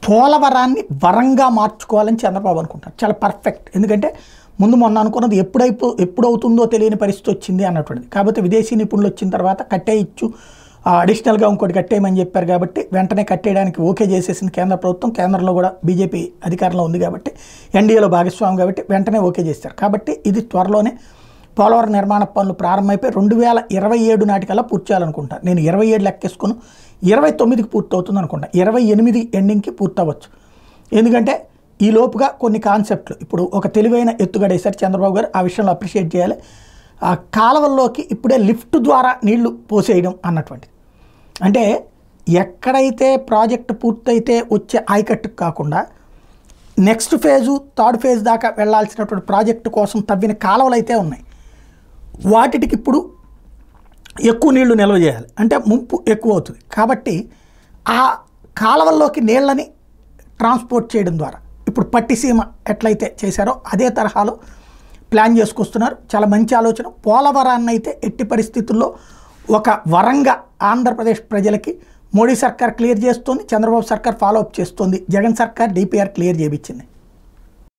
పోలవరాన్ని వరంగా మార్చుకోవాలని చంద్రబాబు అనుకుంటారు. చాలా పర్ఫెక్ట్. ఎందుకంటే ముందు మొన్న అనుకున్నది ఎప్పుడవుతుందో తెలియని పరిస్థితి వచ్చింది అన్నటువంటిది. కాకపోతే విదేశీ నిపుణులు వచ్చిన తర్వాత కట్టేయచ్చు, అడిషనల్గా ఇంకోటి కట్టేయమని చెప్పారు కాబట్టి వెంటనే కట్టేయడానికి ఓకే చేసేసింది కేంద్ర ప్రభుత్వం. కేంద్రంలో కూడా బీజేపీ అధికారంలో ఉంది కాబట్టి, ఎన్డీఏలో భాగస్వామి కాబట్టి వెంటనే ఓకే చేస్తారు. కాబట్టి ఇది త్వరలోనే పోలవరం నిర్మాణ పనులు ప్రారంభమైపోయి 2027 నాటికల్లా పూర్తి చేయాలనుకుంటాను. నేను 27 లెక్కేసుకుని 29కి పూర్తి అవుతుంది అనుకుంటా. 28 ఎండింగ్కి పూర్తి అవ్వచ్చు. ఎందుకంటే ఈ లోపుగా కొన్ని కాన్సెప్ట్లు ఇప్పుడు ఒక తెలివైన ఎత్తుగడేశారు చంద్రబాబు గారు. ఆ విషయంలో అప్రిషియేట్ చేయాలి. ఆ కాలువల్లోకి ఇప్పుడే లిఫ్ట్ ద్వారా నీళ్లు పోసేయడం అన్నటువంటిది. అంటే ఎక్కడైతే ప్రాజెక్టు పూర్తయితే వచ్చే ఆయకట్టుకు కాకుండా నెక్స్ట్ ఫేజు, థర్డ్ ఫేజ్ దాకా వెళ్లాల్సినటువంటి ప్రాజెక్టు కోసం తవ్విన కాలువలు అయితే ఉన్నాయి. వాటికి ఇప్పుడు ఎక్కువ నీళ్లు నిల్వ చేయాలి అంటే ముంపు ఎక్కువ అవుతుంది. కాబట్టి ఆ కాలువల్లోకి నీళ్ళని ట్రాన్స్పోర్ట్ చేయడం ద్వారా ఇప్పుడు పట్టిసీమ ఎట్లయితే చేశారో అదే తరహాలో ప్లాన్ చేసుకొస్తున్నారు. చాలా మంచి ఆలోచన. పోలవరాన్ని అయితే ఎట్టి పరిస్థితుల్లో ఒక వరంగా ఆంధ్రప్రదేశ్ ప్రజలకి మోడీ సర్కార్ క్లియర్ చేస్తుంది, చంద్రబాబు సర్కార్ ఫాలో అప్ చేస్తుంది, జగన్ సర్కార్ డిపిఆర్ క్లియర్ చేయించింది.